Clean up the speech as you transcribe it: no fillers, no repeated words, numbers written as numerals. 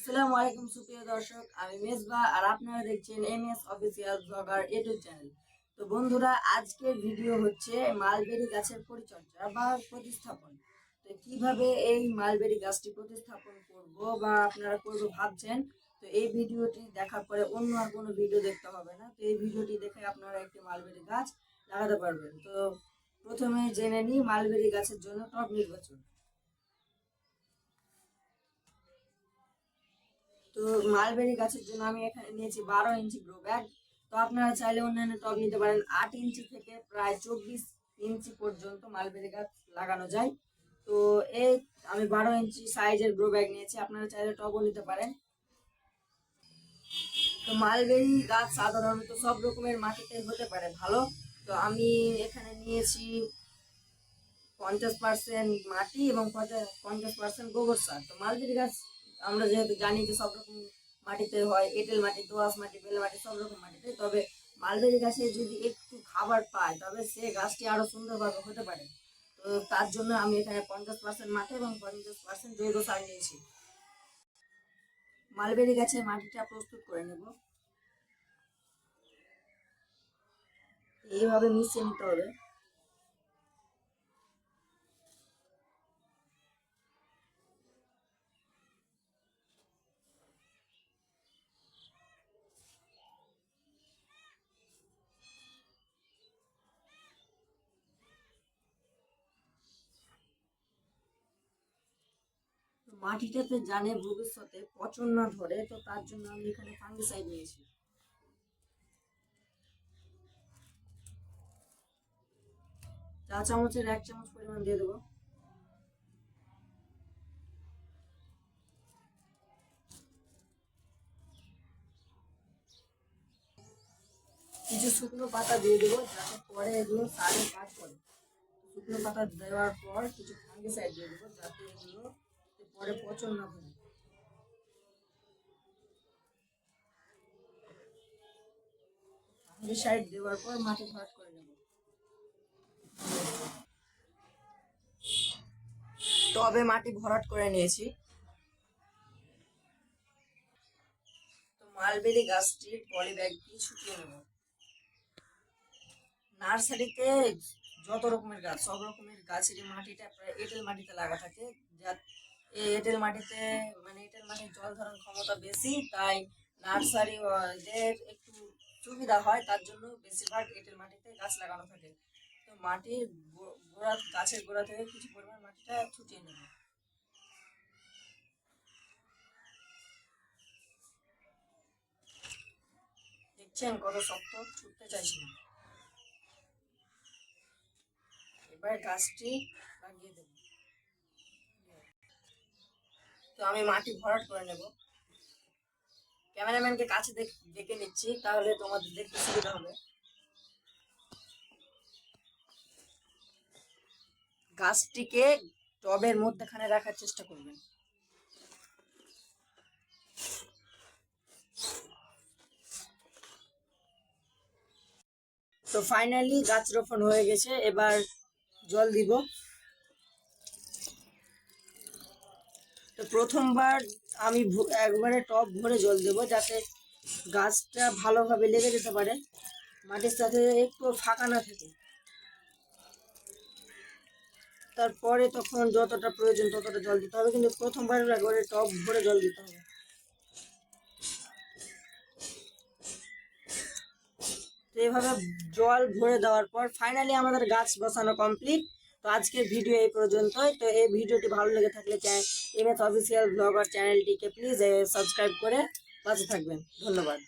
আসসালামু আলাইকুম সুপ্রিয় দর্শক, আমি মেজবা আর আপনারা দেখছেন MS official blogger YouTube channel. তো বন্ধুরা, আজকের ভিডিও হচ্ছে মালবেরি গাছের পরিচর্যা বা প্রতিস্থাপন। তো কিভাবে এই মালবেরি গাছটি প্রতিস্থাপন করব বা আপনারা করব ভাবছেন, তো এই ভিডিওটি দেখার পরে অন্য আর কোনো ভিডিও দেখতে হবে না। তো এই ভিডিওটি দেখে আপনারা একটি মালবেরি গাছ লাগাতে পারবেন। তো প্রথমে জেনে নিই মালবেরি গাছের জন্য টব নির্বাচন। তো মালবেরি গাছের জন্য আমি এখানে নিয়েছি 12 ইঞ্চি গ্রো ব্যাগ। তো আপনারা চাইলে অন্যান্য টব নিতে পারেন। 8 ইঞ্চি থেকে প্রায় 24 ইঞ্চি পর্যন্ত মালবেরি গাছ লাগানো যায়। তো এই আমি 12 ইঞ্চি সাইজের গ্রো ব্যাগ নিয়েছি, আপনারা চাইলে টবও নিতে পারেন। তো মালবেরি গাছ সাধারণত সব রকমের মাটিতে হতে পারে ভালো। তো আমি এখানে নিয়েছি 50% মাটি এবং 50% গোবর সার। তো মালবেরি গাছ আমরা যেহেতু জানি যে সব রকম মাটিতে হয়, এঁটেল মাটি, দোআঁশ মাটি, বেলে মাটি, সব রকম মাটিতে। তবে মালবেরি গাছে যদি একটু খাবার পায় তবে সে গাছটি আরো সুন্দরভাবে হতে পারে। তো তার জন্য আমি এখানে 50% মাটি এবং 50% জৈব সার নিয়েছি। মালবেরি গাছের মাটিটা প্রস্তুত করে নেব। এইভাবে মিশিয়ে নিতে হবে। মাটিটাতে জানে ভবিষ্যতে পচন না ধরে, তো তার জন্য আমি এখানে ফাঙ্গিসাইড নিয়েছি। চা চামচের 1 চামচ পরিমাণ দিয়ে দেবো। কিছু শুকনো পাতা দিয়ে দেবো যাতে পরে এগুলো সারের কাজ করে। শুকনো পাতা দেওয়ার পর কিছু ফাঙ্গিসাইড দিয়ে দেবো যাতে এগুলো পরে পচন না ধরে। ফাঙ্গিসাইড দেওয়ার পর মাটি ভরাট করে নেব। টবে মাটি ভরাট করে নিয়েছি। তো মালবেরি গাছটির পলি ব্যাগটি শুকিয়ে নেব। নার্সারিতে যত রকমের গাছ, সব রকমের গাছের মাটিটা প্রায় এঁটেল মাটিতে লাগা থাকে। যা এই এঁটেল মাটিতে এঁটেল মাটির জল ধারণ ক্ষমতা বেশি, তাই নার্সারিদের একটু সুবিধা হয়, তার জন্য বেশিরভাগ এঁটেল মাটিতে গাছ লাগানো থাকে। তো মাটির গোড়া, গাছের গোড়া থেকে কিছু পরিমাণ মাটিটা ছুটিয়ে নেব। দেখছেন কত শক্ত, ছুটতে চাইছি না। এবার গাছটি লাগিয়ে দেব। তো আমি মাটি ভরাট করে নেব। ক্যামেরাম্যানকে কাছে ডেকে নিচ্ছি, তাহলে তোমাদের দেখতে সুবিধা হবে। গাছটিকে টবের মধ্যখানে রাখার চেষ্টা করবেন। তো ফাইনালি গাছ রোপণ হয়ে গেছে, এবার জল দিব। তো প্রথমবার আমি একবারে টব ভরে জল দেবো যাতে গাছটা ভালোভাবে লেগে যেতে পারে, মাটির সাথে একটু ফাঁকা না থাকে। তারপরে তখন যতটা প্রয়োজন ততটা জল দিতে হবে, কিন্তু প্রথমবার একবারে টব ভরে জল দিতে হবে। তো এইভাবে জল ভরে দেওয়ার পর ফাইনালি আমাদের গাছ বসানো কমপ্লিট। তো আজকের ভিডিও এই পর্যন্তই। তো এই ভিডিওটি ভালো লেগে থাকলে এমএস অফিসিয়াল ব্লগার চ্যানেলটিকে প্লিজ সাবস্ক্রাইব করে পাশে থাকবেন। ধন্যবাদ।